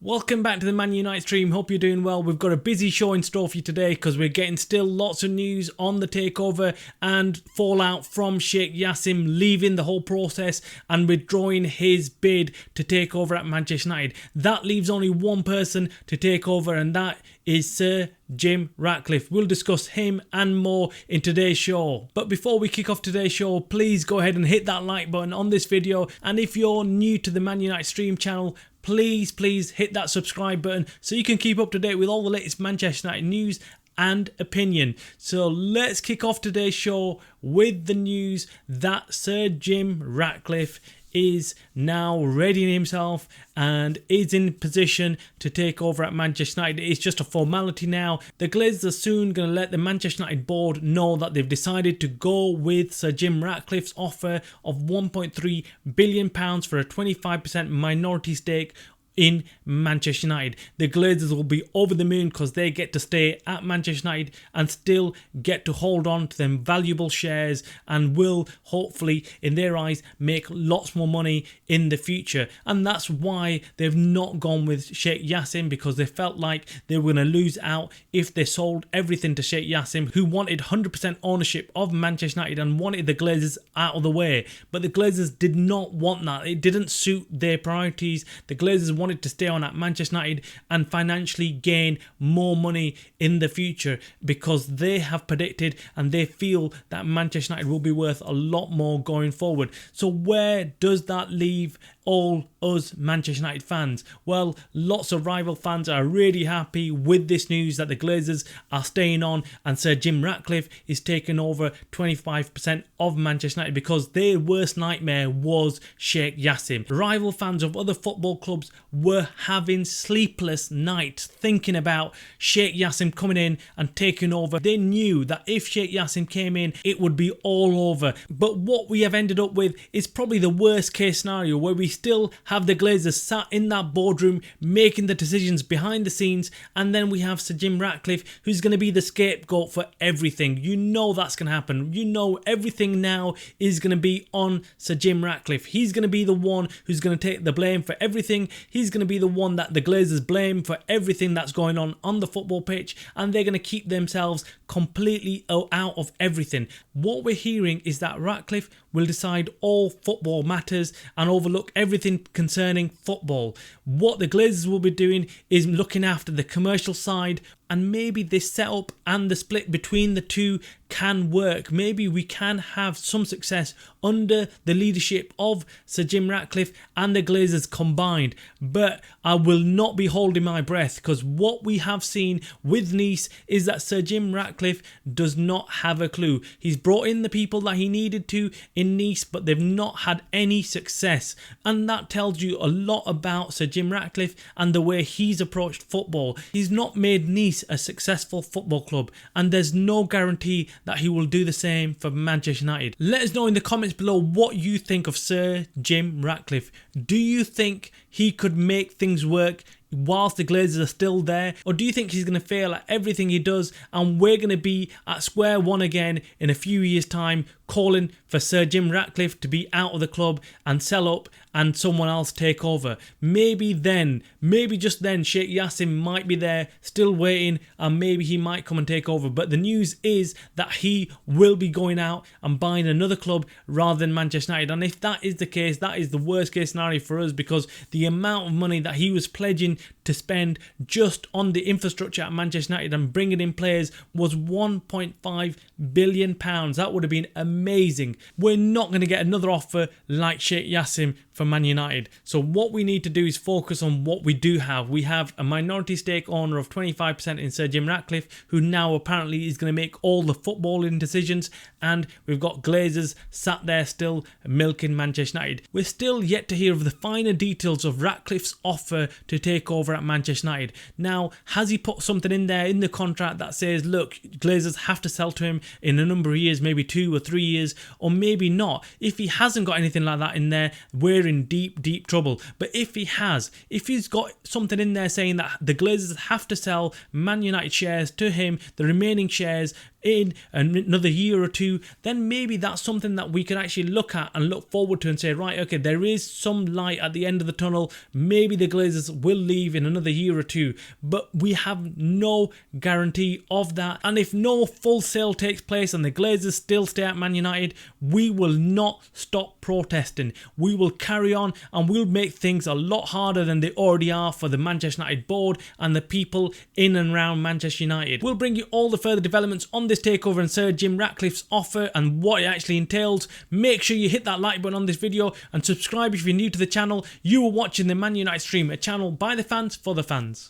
Welcome back to the Man United stream. Hope you're doing well. We've got a busy show in store for you today because we're getting still lots of news on the takeover and fallout from Sheikh Yassim leaving the whole process and withdrawing his bid to take over at Manchester United. That leaves only one person to take over, and that is Sir Jim Ratcliffe. We'll discuss him and more in today's show. But before we kick off today's show, please go ahead and hit that like button on this video. And if you're new to the Man United stream channel, please hit that subscribe button so you can keep up to date with all the latest Manchester United news and opinion. So let's kick off today's show with the news that Sir Jim Ratcliffe is now readying himself and is in position to take over at Manchester United. It's just a formality now. The Glazers are soon going to let the Manchester United board know that they've decided to go with Sir Jim Ratcliffe's offer of £1.3 billion for a 25% minority stake in Manchester United. The Glazers will be over the moon because they get to stay at Manchester United and still get to hold on to them valuable shares and will hopefully, in their eyes, make lots more money in the future. And that's why they've not gone with Sheikh Yassim, because they felt like they were going to lose out if they sold everything to Sheikh Yassim, who wanted 100% ownership of Manchester United and wanted the Glazers out of the way. But the Glazers did not want that. It didn't suit their priorities. The Glazers wanted to stay on at Manchester United and financially gain more money in the future, because they have predicted and they feel that Manchester United will be worth a lot more going forward. So where does that leave all us Manchester United fans? Well, lots of rival fans are really happy with this news that the Glazers are staying on and Sir Jim Ratcliffe is taking over 25% of Manchester United, because their worst nightmare was Sheikh Yassim. Rival fans of other football clubs were having sleepless nights thinking about Sheikh Yassim coming in and taking over. They knew that if Sheikh Yassim came in, it would be all over. But what we have ended up with is probably the worst case scenario, where we still have the Glazers sat in that boardroom making the decisions behind the scenes, and then we have Sir Jim Ratcliffe, who's going to be the scapegoat for everything. You know that's going to happen. You know everything now is going to be on Sir Jim Ratcliffe. He's going to be the one who's going to take the blame for everything. He's going to be the one that the Glazers blame for everything that's going on the football pitch, and they're going to keep themselves completely out of everything. What we're hearing is that Ratcliffe will decide all football matters and overlook everything concerning football. What the Glazers will be doing is looking after the commercial side, and maybe this setup and the split between the two can work. Maybe we can have some success under the leadership of Sir Jim Ratcliffe and the Glazers combined. But I will not be holding my breath, because what we have seen with Nice is that Sir Jim Ratcliffe does not have a clue. He's brought in the people that he needed to in Nice, but they've not had any success. And that tells you a lot about Sir Jim Ratcliffe and the way he's approached football. He's not made Nice a successful football club, and there's no guarantee that he will do the same for Manchester United. Let us know in the comments below what you think of Sir Jim Ratcliffe. Do you think he could make things work whilst the Glazers are still there, or do you think he's going to fail at everything he does and we're going to be at square one again in a few years' time, calling for Sir Jim Ratcliffe to be out of the club and sell up and someone else take over? Maybe just then Sheikh Yassim might be there still waiting, and maybe he might come and take over. But the news is that he will be going out and buying another club rather than Manchester United. And if that is the case, that is the worst case scenario for us, because the amount of money that he was pledging to spend just on the infrastructure at Manchester United and bringing in players was £1.5 billion. That would have been amazing. We're not going to get another offer like Sheikh Yassim for Man United. So what we need to do is focus on what we do have. We have a minority stake owner of 25% in Sir Jim Ratcliffe, who now apparently is going to make all the footballing decisions, and we've got Glazers sat there still milking Manchester United. We're still yet to hear of the finer details of Ratcliffe's offer to take over at Manchester United. Now, has he put something in there in the contract that says, look, Glazers have to sell to him in a number of years, maybe 2 or 3 years, or maybe not? If he hasn't got anything like that in there, we're in deep trouble. But if he's got something in there saying that the Glazers have to sell Man United shares to him, the remaining shares in another year or two, then maybe that's something that we can actually look at and look forward to and say, right, okay, there is some light at the end of the tunnel. Maybe the Glazers will leave in another year or two, but we have no guarantee of that. And if no full sale takes place and the Glazers still stay at Man United, we will not stop protesting. We will carry on and we'll make things a lot harder than they already are for the Manchester United board and the people in and around Manchester United. We'll bring you all the further developments on this takeover and Sir Jim Ratcliffe's offer and what it actually entails. Make sure you hit that like button on this video and subscribe if you're new to the channel. You are watching the Man United Stream, a channel by the fans for the fans.